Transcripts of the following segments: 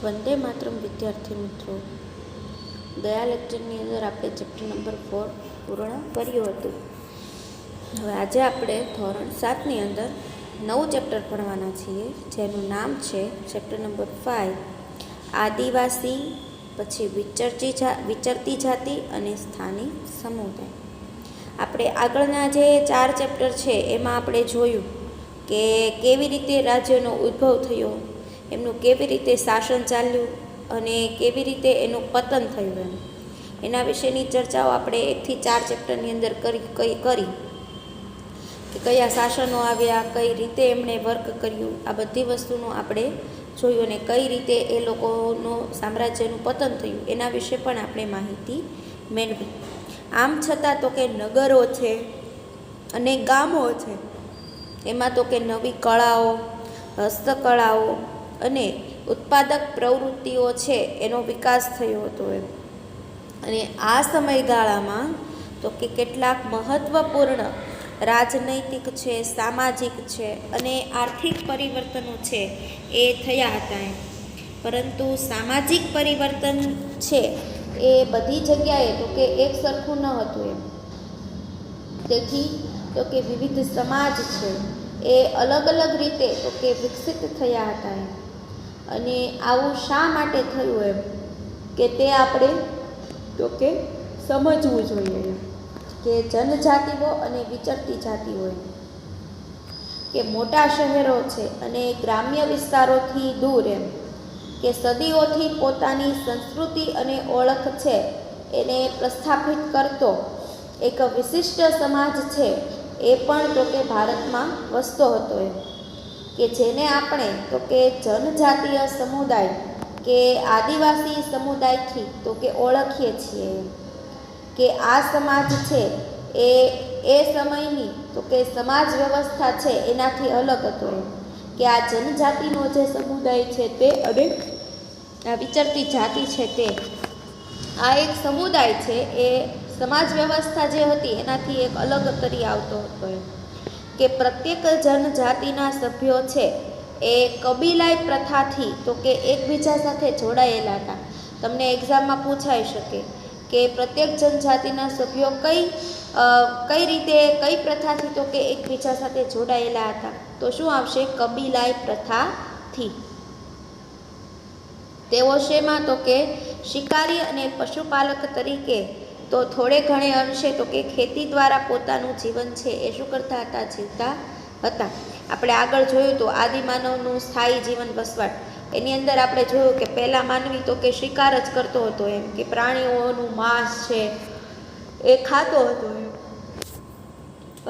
વંદે માતરમ વિદ્યાર્થી મિત્રો, ગયા લેક્ચરની અંદર આપણે ચેપ્ટર નંબર 4 પૂર્ણ કર્યું હતું. હવે આજે આપણે ધોરણ 7ની અંદર નવું ચેપ્ટર ભણવાના છીએ, જેનું નામ છે ચેપ્ટર નંબર 5 આદિવાસી, પછી વિચરતી જાતિ અને સ્થાનિક સમુદાય. આપણે આગળના જે 4 ચેપ્ટર છે એમાં આપણે જોયું કે કેવી રીતે રાજ્યનો ઉદ્ભવ થયો, એમનું કેવી રીતે શાસન ચાલ્યું અને કેવી રીતે એનું પતન થયું, એના વિશેની ચર્ચાઓ આપણે 1 થી 4 ચેપ્ટરની અંદર કરી કે કયા શાસનો આવ્યા, કઈ રીતે એમણે વર્ક કર્યું, આ બધી વસ્તુનું આપણે જોયું અને કઈ રીતે એ લોકોનું સામ્રાજ્યનું પતન થયું એના વિશે પણ આપણે માહિતી મેળવી. આમ છતાં તો કે નગરો છે અને ગામો છે, એમાં તો કે નવી કળાઓ, હસ્તકળાઓ અને ઉત્પાદક પ્રવૃત્તિઓ છે એનો વિકાસ થયો હતો એમ. અને આ સમયગાળામાં તો કે કેટલાક મહત્ત્વપૂર્ણ રાજનૈતિક છે, સામાજિક છે અને આર્થિક પરિવર્તનો છે એ થયા હતા એમ. પરંતુ સામાજિક પરિવર્તન છે એ બધી જગ્યાએ તો કે એક સરખું ન હતું એમ. તેથી તો કે વિવિધ સમાજ છે એ અલગ અલગ રીતે તો કે વિકસિત થયા હતા એમ. અને આવું શા માટે થયું એમ કે તે આપણે તો કે સમજવું જોઈએ એમ. કે જનજાતિઓ અને વિચરતી જાતિઓ એમ કે મોટા શહેરો છે અને ગ્રામ્ય વિસ્તારોથી દૂર એમ કે સદીઓથી પોતાની સંસ્કૃતિ અને ઓળખ છે એને પ્રસ્થાપિત કરતો એક વિશિષ્ટ સમાજ છે એ પણ તો કે ભારતમાં વસતો હતો એમ. કે જેને આપણે તો કે જનજાતીય સમુદાય કે આદિવાસી સમુદાયથી તો કે ઓળખીએ છીએ એમ. કે આ સમાજ છે એ સમયની તો કે સમાજ વ્યવસ્થા છે એનાથી અલગ હતો એમ. કે આ જનજાતિનો જે સમુદાય છે તે અને આ વિચરતી જાતિ છે તે આ એક સમુદાય છે એ સમાજ વ્યવસ્થા જે હતી એનાથી એક અલગ તરી આવતો હતો એમ. કે પ્રત્યેક જનજાતિના સભ્યો છે એ કબીલાઈ પ્રથાથી તો કે એકબીજા સાથે જોડાયેલા હતા. તમને એક્ઝામમાં પૂછાઈ શકે કે પ્રત્યેક જનજાતિના સભ્યો કઈ રીતે કઈ પ્રથાથી તો કે એકબીજા સાથે જોડાયેલા હતા, તો શું આવશે? કબીલાઈ પ્રથાથી. તેઓ શેમાં? તો કે શિકારી અને પશુપાલક તરીકે તો થોડે ઘણે અંશે તો કે ખેતી દ્વારા પોતાનું જીવન છે એ શું કરતા હતા? જીવતા હતા. આપણે આગળ જોયું તો આદિમાનવનું સ્થાયી જીવન વસવાટ, એની અંદર આપણે જોયું કે પહેલાં માનવી તો કે શિકાર જ કરતો હતો એમ. કે પ્રાણીઓનું માંસ છે એ ખાતો હતો એમ.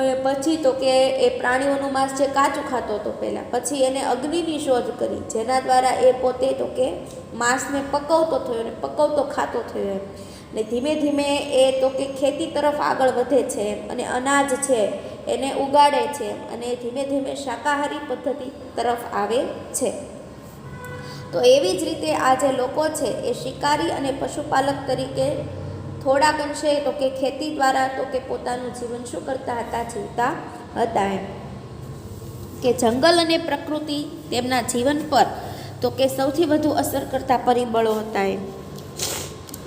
અને પછી તો કે એ પ્રાણીઓનું માંસ છે કાચું ખાતો હતો પહેલાં. પછી એને અગ્નિની શોધ કરી, જેના દ્વારા એ પોતે તો કે માંસને પકવતો થયો અને પકવતો ખાતો થયો એમ. ને ધીમે ધીમે એ તો કે ખેતી તરફ આગળ વધે છે એમ. અને અનાજ છે એને ઉગાડે છે અને ધીમે ધીમે શાકાહારી પદ્ધતિ તરફ આવે છે. તો એવી જ રીતે આ જે લોકો છે એ શિકારી અને પશુપાલક તરીકે થોડાક અંશે તો કે ખેતી દ્વારા તો કે પોતાનું જીવન શું કરતા હતા? જીવતા હતા એમ. કે જંગલ અને પ્રકૃતિ તેમના જીવન પર તો કે સૌથી વધુ અસર કરતા પરિબળો હતા એમ.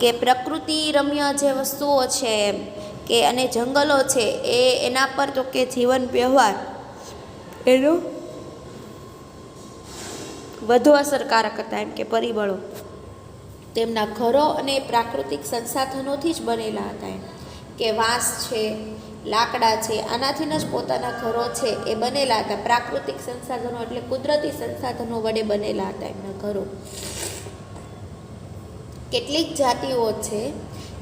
કે પ્રકૃતિ રમ્ય જે વસ્તુઓ છે એમ કે અને જંગલો છે એના પર તો કે જીવન વ્યવહાર એનો વધુ અસરકારક હતા એમ. કે પરિબળો તેમના ઘરો અને પ્રાકૃતિક સંસાધનોથી જ બનેલા હતા એમ. કે વાંસ છે, લાકડા છે, આનાથી જ પોતાના ઘરો છે એ બનેલા હતા. પ્રાકૃતિક સંસાધનો એટલે કુદરતી સંસાધનો વડે બનેલા હતા એમના ઘરો. કેટલીક જાતિઓ છે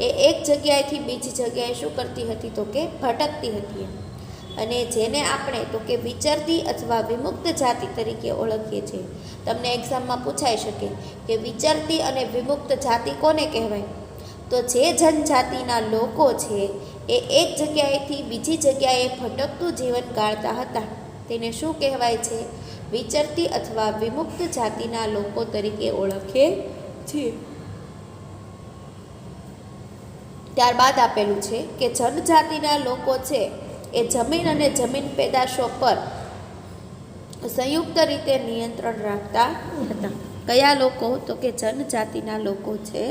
એ એક જગ્યાએથી બીજી જગ્યાએ શું કરતી હતી? તો કે ભટકતી હતી એમ. અને જેને આપણે તો કે વિચરતી અથવા વિમુક્ત જાતિ તરીકે ઓળખીએ છીએ. તમને એક્ઝામમાં પૂછાઈ શકે કે વિચરતી અને વિમુક્ત જાતિ કોને કહેવાય? તો જે જનજાતિના લોકો છે એ એક જગ્યાએથી બીજી જગ્યાએ ભટકતું જીવન ગાળતા હતા તેને શું કહેવાય છે? વિચરતી અથવા વિમુક્ત જાતિના લોકો તરીકે ઓળખીએ છીએ. ત્યારબાદ આપેલું છે કે જનજાતિના લોકો છે એ જમીન અને જમીન પેદાશો પર સંયુક્ત રીતે નિયંત્રણ રાખતા હતા. કયા લોકો? તો કે જનજાતિના લોકો છે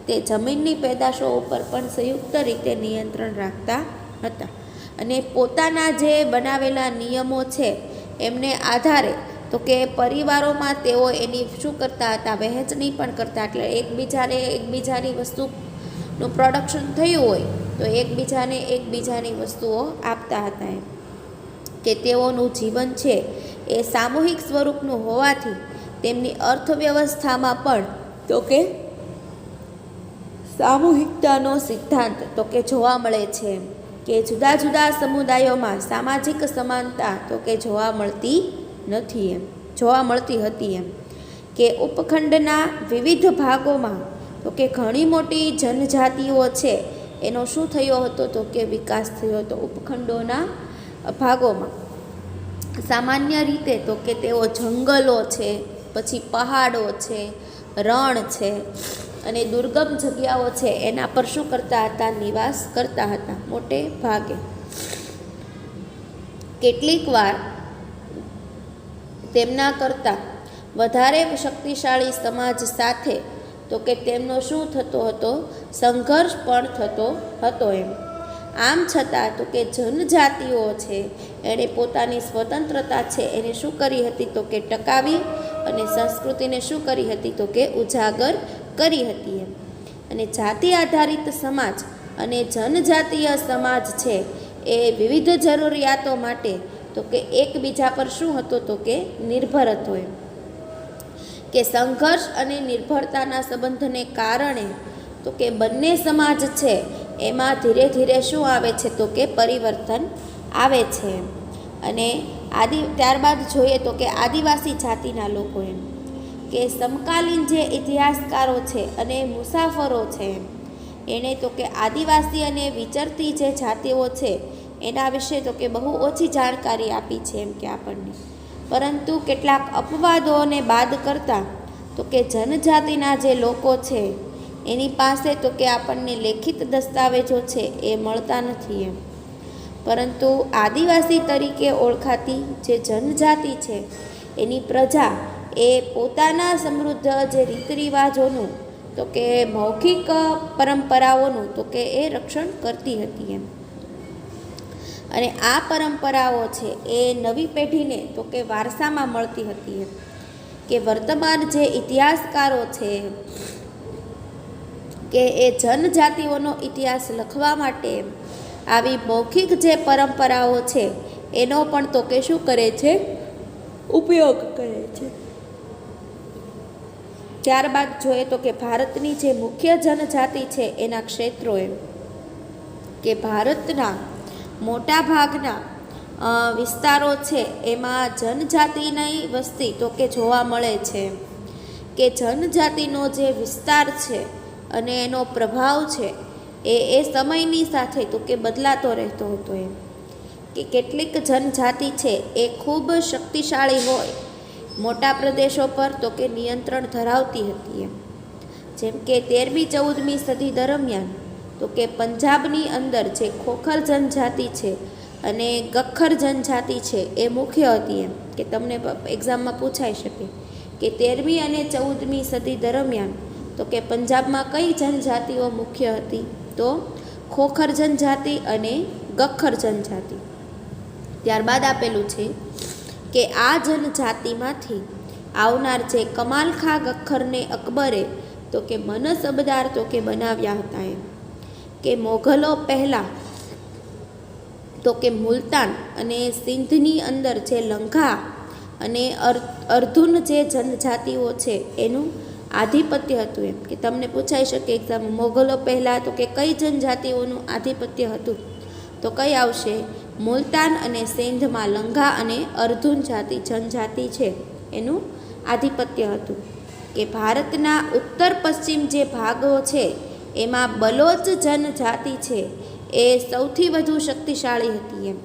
તે જમીનની પેદાશો ઉપર પણ સંયુક્ત રીતે નિયંત્રણ રાખતા હતા અને પોતાના જે બનાવેલા નિયમો છે એમને આધારે તો કે પરિવારોમાં તેઓ એની શું કરતા હતા? વહેંચણી પણ કરતા. એટલે એકબીજાની વસ્તુનું પ્રોડક્શન થયું હોય તો એકબીજાની વસ્તુઓ આપતા હતા. એમ કે તેઓનું જીવન છે એ સામૂહિક સ્વરૂપનું હોવાથી તેમની અર્થવ્યવસ્થામાં પણ તો કે સામૂહિકતાનો સિદ્ધાંત તો કે જોવા મળે છે. કે જુદા જુદા સમુદાયોમાં સામાજિક સમાનતા તો કે જોવા મળતી હતી. એમ કે ઉપખંડના વિવિધ ભાગોમાં તો કે ઘણી મોટી જનજાતિઓ છે એનો શું થયો હતો? તો કે વિકાસ થયો હતો. ઉપખંડોના ભાગોમાં સામાન્ય રીતે તો કે તેઓ જંગલો છે, પછી પહાડો છે, રણ છે અને દુર્ગમ જગ્યાઓ છે એના પર શું કરતા હતા? નિવાસ કરતા હતા મોટે ભાગે. કેટલીક વાર તેમના કરતાં વધારે શક્તિશાળી સમાજ સાથે તો કે તેમનો શું થતો હતો? સંઘર્ષ પણ થતો હતો. એમ આમ છતાં તો કે જનજાતિઓ છે એણે પોતાની સ્વતંત્રતા છે એને શું કરી હતી? તો કે ટકાવી અને સંસ્કૃતિને શું કરી હતી? તો કે ઉજાગર કરી હતી. એમ અને જાતિ આધારિત સમાજ અને જનજાતીય સમાજ છે એ વિવિધ જરૂરિયાતો માટે તો કે એકબીજા પર શું હતો? તો કે નિર્ભર હતો. એમ કે સંઘર્ષ અને નિર્ભરતાના સંબંધને કારણે તો કે બંને સમાજ છે એમાં ધીરે ધીરે શું આવે છે? તો કે પરિવર્તન આવે છે. અને ત્યારબાદ જોઈએ તો કે આદિવાસી જાતિના લોકો. એમ કે સમકાલીન જે ઇતિહાસકારો છે અને મુસાફરો છે એણે તો કે આદિવાસી અને વિચરતી જે જાતિઓ છે એના વિશે તો કે બહુ ઓછી જાણકારી આપી છે. એમ કે આપણને પરંતુ કેટલાક અપવાદોને બાદ કરતાં તો કે જનજાતિના જે લોકો છે એની પાસે તો કે આપણને લેખિત દસ્તાવેજો છે એ મળતા નથી. એમ પરંતુ આદિવાસી તરીકે ઓળખાતી જે જનજાતિ છે એની પ્રજા એ પોતાના સમૃદ્ધ જે રીત રિવાજોનું તો કે મૌખિક પરંપરાઓનું તો કે એ રક્ષણ કરતી હતી. એમ અને આ પરંપરાઓ છે એ નવી પેઢીને તો કે વારસામાં મળતી હતી. એમ કે વર્તમાન જે ઇતિહાસકારો છે કે એ જનજાતિઓનો ઇતિહાસ લખવા માટે આવી મૌખિક જે પરંપરાઓ છે એનો પણ તો કે શું કરે છે? ઉપયોગ કરે છે. ત્યારબાદ જોઈએ તો કે ભારતની જે મુખ્ય જનજાતિ છે એના ક્ષેત્રો. એમ કે ભારતના મોટા ભાગના વિસ્તારો છે એમાં જનજાતિની વસ્તી તો કે જોવા મળે છે. કે જનજાતિનો જે વિસ્તાર છે અને એનો પ્રભાવ છે એ સમયની સાથે તો કે બદલાતો રહેતો હતો. એમ કે કેટલીક જનજાતિ છે એ ખૂબ શક્તિશાળી હોય મોટા પ્રદેશો પર તો કે નિયંત્રણ ધરાવતી હતી. એમ જેમ કે 13મી 14મી સદી દરમિયાન તો કે પંજાબની અંદર જે ખોખર જનજાતિ છે અને ગખ્ખર જનજાતિ છે એ મુખ્ય હતી. એમ કે તમને એક્ઝામમાં પૂછાઈ શકે કે 13મી અને 14મી સદી દરમિયાન તો કે પંજાબમાં કઈ જનજાતિઓ મુખ્ય હતી? તો ખોખર જનજાતિ અને ગખ્ખર જનજાતિ. ત્યારબાદ આપેલું છે કે આ જનજાતિમાંથી આવનાર જે કમાલખા ગખ્ખરને અકબરે તો કે મનસબદાર તો કે બનાવ્યા હતા. એમ કે મોગલો પહેલાં તો કે મુલતાન અને સિંધની અંદર જે લંઘા અને અર્ધુન જે જનજાતિઓ છે એનું આધિપત્ય હતું. એમ કે તમને પૂછાઈ શકે એક્ઝામ મોગલો પહેલાં તો કે કઈ જનજાતિઓનું આધિપત્ય હતું? તો કઈ આવશે? મુલતાન અને સિંધમાં લંઘા અને અર્ધુન જનજાતિ છે એનું આધિપત્ય હતું. કે ભારતના ઉત્તર પશ્ચિમ જે ભાગો છે એમાં બલોચ જનજાતિ છે એ સૌથી વધુ શક્તિશાળી હતી. એમ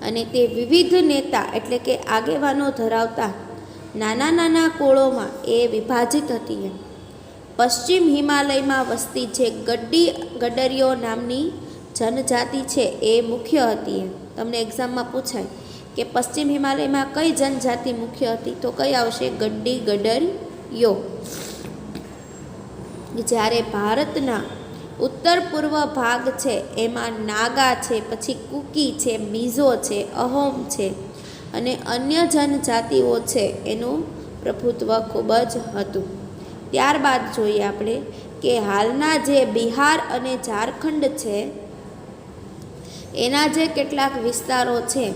અને તે વિવિધ નેતા એટલે કે આગેવાનો ધરાવતા નાના નાના કોળોમાં એ વિભાજિત હતી. એમ પશ્ચિમ હિમાલયમાં વસતી જે ગડરીઓ નામની જનજાતિ છે એ મુખ્ય હતી. એમ તમને એક્ઝામમાં પૂછાય કે પશ્ચિમ હિમાલયમાં કઈ જનજાતિ મુખ્ય હતી? તો કઈ આવશે? ગડ્ડી ગડરિયો. જ્યારે ભારતના ઉત્તર પૂર્વ ભાગ છે એમાં નાગા છે, પછી કુકી છે, મિઝો છે, અહોમ છે અને અન્ય જનજાતિઓ છે એનું પ્રભુત્વ ખૂબ જ હતું. ત્યારબાદ જોઈએ આપણે કે હાલના જે બિહાર અને ઝારખંડ છે એના જે કેટલાક વિસ્તારો છે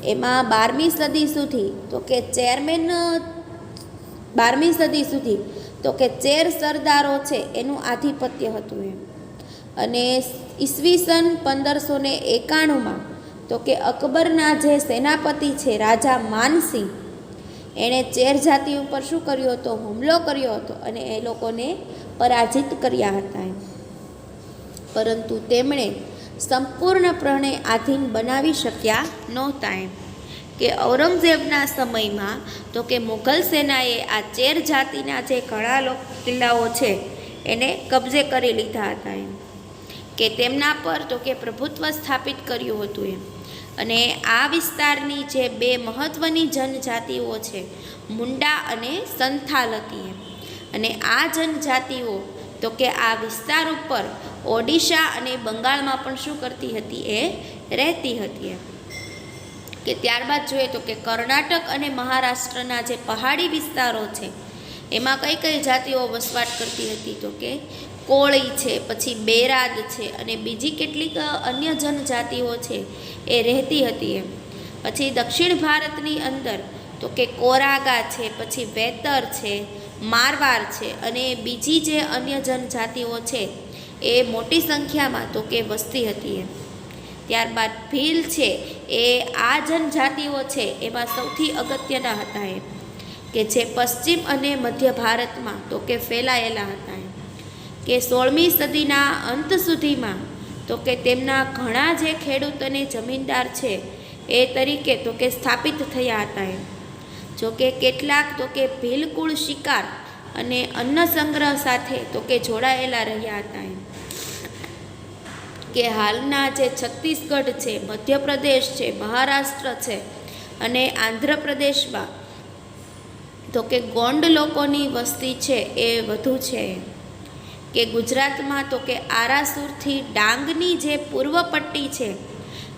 એમાં 12મી સદી સુધી તો કે 12મી સદી સુધી તો કે ચેર સરદારો છે એનું આધિપત્ય હતું એમ. અને ઈસવીસન 1591માં તો કે અકબરના જે સેનાપતિ છે રાજા માનસિંહ, એણે ચેર જાતિ ઉપર શું કર્યો હતો? હુમલો કર્યો હતો અને એ લોકોને પરાજિત કર્યા હતા એમ. પરંતુ તેમણે સંપૂર્ણપણે આધીન બનાવી શક્યા નહોતા એમ. કે ઔરંગઝેબના સમયમાં તો કે મુઘલ સેનાએ આ ચેર જાતિના જે ઘણા કિલ્લાઓ છે એને કબજે કરી લીધા હતા એમ. કે તેમના પર તો કે પ્રભુત્વ સ્થાપિત કર્યું હતું એમ. અને આ વિસ્તારની જે બે મહત્ત્વની જનજાતિઓ છે મુંડા અને સંથાલ હતી એમ. અને આ જનજાતિઓ તો કે આ વિસ્તાર ઉપર ઓડિશા અને બંગાળમાં પણ શું કરતી હતી? એ રહેતી હતી એમ. કે ત્યારબાદ જોઈએ તો કે કર્ણાટક અને મહારાષ્ટ્રના જે પહાડી વિસ્તારો છે એમાં કઈ કઈ જાતિઓ વસવાટ કરતી હતી? તો કે કોળી છે, પછી બેરાદ છે અને બીજી કેટલીક અન્ય જનજાતિઓ છે એ રહેતી હતી એમ. પછી દક્ષિણ ભારતની અંદર તો કે કોરાગા છે, પછી વેતર છે, મારવાડ છે અને બીજી જે અન્ય જનજાતિઓ છે એ મોટી સંખ્યામાં તો કે વસતી હતી એમ. ત્યારબાદ ભીલ છે એ આ જનજાતિઓ છે એમાં સૌથી અગત્યના હતા એમ. કે જે પશ્ચિમ અને મધ્ય ભારતમાં તો કે ફેલાયેલા હતા એમ. કે 16મી સદીના અંત સુધીમાં તો કે તેમના ઘણા જે ખેડૂત અને જમીનદાર છે એ તરીકે તો કે સ્થાપિત થયા હતા એમ. જોકે કેટલાક તો કે ભીલકુળ શિકાર અને અન્ન સંગ્રહ સાથે તો કે જોડાયેલા રહ્યા હતા એમ. કે હાલના જે છત્તીસગઢ છે, મધ્યપ્રદેશ છે, મહારાષ્ટ્ર છે અને આંધ્રપ્રદેશમાં તો કે ગોંડ લોકોની વસ્તી છે એ વધુ છે. કે ગુજરાતમાં તો કે આરાસુરથી ડાંગની જે પૂર્વ પટ્ટી છે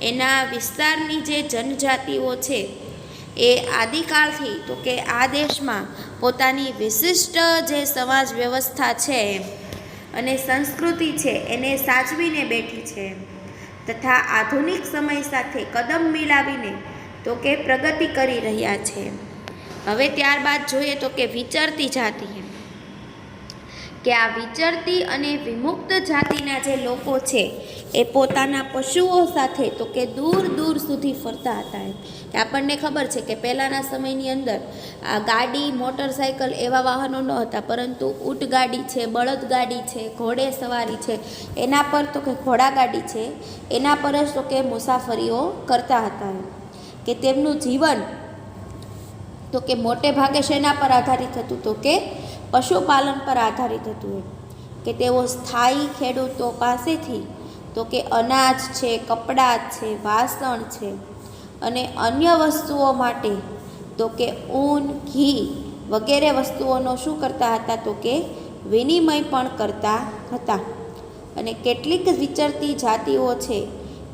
એના વિસ્તારની જે જનજાતિઓ છે એ આદિકાળથી તો કે આ દેશમાં પોતાની વિશિષ્ટ જે સમાજ વ્યવસ્થા છે અને સંસ્કૃતિ છે એને સાચવીને બેઠી છે તથા આધુનિક સમય સાથે કદમ મિલાવીને તો કે પ્રગતિ કરી રહ્યા છે. હવે ત્યારબાદ જોઈએ તો કે વિચરતી જાતિ, કે આ વિચરતી અને વિમુક્ત જાતિના જે લોકો છે એ પોતાના પશુઓ સાથે તો કે દૂર દૂર સુધી ફરતા હતા એમ. કે આપણને ખબર છે કે પહેલાંના સમયની અંદર આ ગાડી, મોટરસાઇકલ એવા વાહનો ન હતા, પરંતુ ઊંટગાડી છે, બળદગાડી છે, ઘોડે સવારી છે, એના પર તો કે ઘોડાગાડી છે એના પર જ તો કે મુસાફરીઓ કરતા હતા એમ. કે તેમનું જીવન તો કે મોટે ભાગે શેના પર આધારિત હતું? તો કે પશુપાલન પર આધારિત હતું એમ. કે તેઓ સ્થાયી ખેડૂતો પાસેથી તો કે અનાજ છે, કપડાં છે, વાસણ છે અને અન્ય વસ્તુઓ માટે તો કે ઊન, ઘી વગેરે વસ્તુઓનો શું કરતા હતા? તો કે વિનિમય પણ કરતા હતા. અને કેટલીક વિચરતી જાતિઓ છે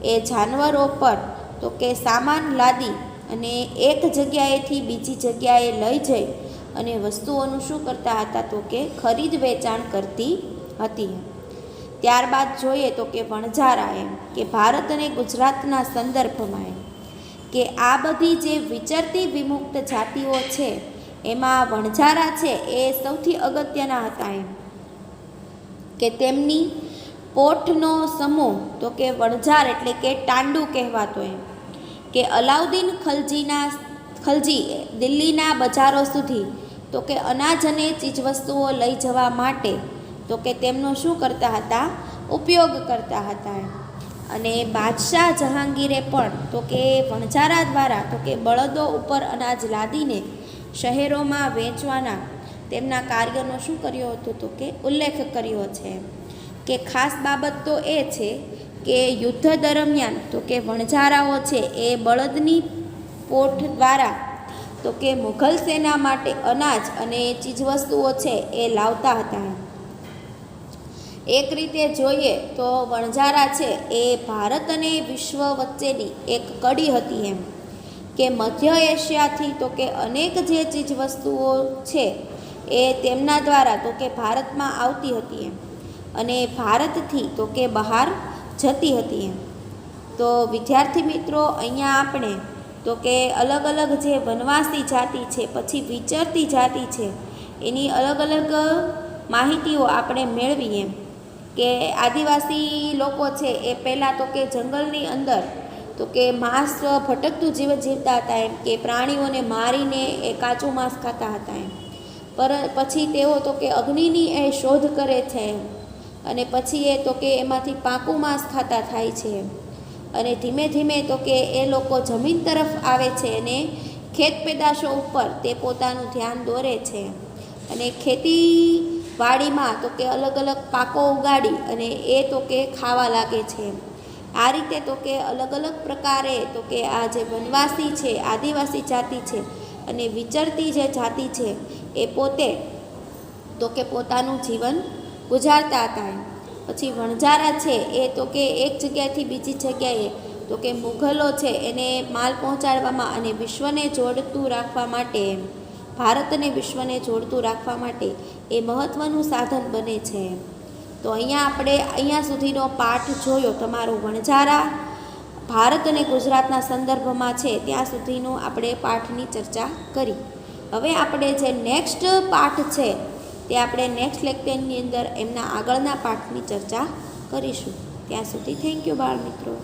એ જાનવરો પર તો કે સામાન લાદી અને એક જગ્યાએથી બીજી જગ્યાએ લઈ જઈ અને વસ્તુઓનું શું કરતા હતા? તો કે ખરીદ વેચાણ કરતી હતી. ત્યારબાદ જોઈએ તો કે વણઝારા એમ. કે ભારત અને ગુજરાતના સંદર્ભમાં એમ કે આ બધી જે વિચરતી વિમુક્ત જાતિઓ છે એમાં વણઝારા છે એ સૌથી અગત્યના હતા એમ. કે તેમની પોઠનો સમૂહ તો કે વણઝાર એટલે કે ટાંડુ કહેવાતો એમ. કે અલાઉદ્દીન ખલજી દિલ્હીના બજારો સુધી તો કે અનાજ અને ચીજવસ્તુઓ લઈ જવા માટે તો કે તેમનો શું કરતા હતા? ઉપયોગ કરતા હતા એમ. અને બાદશાહ જહાંગીરે પણ તો કે વણઝારા દ્વારા તો કે બળદો ઉપર અનાજ લાદીને શહેરોમાં વેચવાના તેમના કાર્યનો શું કર્યો હતો? તો કે ઉલ્લેખ કર્યો છે. કે ખાસ બાબત તો એ છે કે યુદ્ધ દરમિયાન તો કે વણઝારાઓ છે એ બળદની પોઠ દ્વારા તો કે મુઘલ સેના માટે અનાજ અને ચીજવસ્તુઓ છે એ લાવતા હતા. એક રીતે જોઈએ તો વણઝારા છે એ ભારત અને વિશ્વ વચ્ચેની એક કડી હતી એમ, કે મધ્ય એશિયાથી તો કે અનેક જે ચીજવસ્તુઓ છે એ તેમના દ્વારા તો કે ભારતમાં આવતી હતી એમ, અને ભારતથી તો કે બહાર જતી હતી એમ. તો વિદ્યાર્થી મિત્રો, અહીંયા આપણે તો કે અલગ અલગ જે વનવાસી જાતિ છે, પછી વિચરતી જાતિ છે, એની અલગ અલગ માહિતીઓ આપણે મેળવી એમ, કે આદિવાસી લોકો છે એ પહેલાં તો કે જંગલની અંદર તો કે માંસ ભટકતું જીવન જીવતા હતા એમ, કે પ્રાણીઓને મારીને એ કાચું માંસ ખાતા હતા એમ. પછી તેઓ તો કે અગ્નિની એ શોધ કરે છે એમ, અને પછી એ તો કે એમાંથી પાકું માંસ ખાતા થાય છે એમ. અને ધીમે ધીમે તો કે એ લોકો જમીન તરફ આવે છે અને ખેત પેદાશો ઉપર તે પોતાનું ધ્યાન દોરે છે, અને ખેતીવાડીમાં તો કે અલગ અલગ પાકો ઉગાડી અને એ તો કે ખાવા લાગે છે. આ રીતે તો કે અલગ અલગ પ્રકારે તો કે આ જે વનવાસી છે, આદિવાસી જાતિ છે અને વિચરતી જે જાતિ છે એ પોતે તો કે પોતાનું જીવન ગુજારતા હતા એમ. પછી વણઝારા છે એ તો કે એક જગ્યાએથી બીજી જગ્યાએ તો કે મુઘલો છે એને માલ પહોંચાડવામાં અને વિશ્વને જોડતું રાખવા માટે એમ, ભારતને વિશ્વને જોડતું રાખવા માટે એ મહત્ત્વનું સાધન બને છે એમ. તો અહીંયા સુધીનો પાઠ જોયો તમારો વણઝારા ભારત અને ગુજરાતના સંદર્ભમાં છે ત્યાં સુધીનો આપણે પાઠની ચર્ચા કરી. હવે આપણે જે નેક્સ્ટ પાઠ છે તે આપણે નેક્સ્ટ લેક્ચરની અંદર એમના આગળના પાઠની ચર્ચા કરીશું. ત્યાં સુધી થેન્ક યુ બાળ મિત્રો.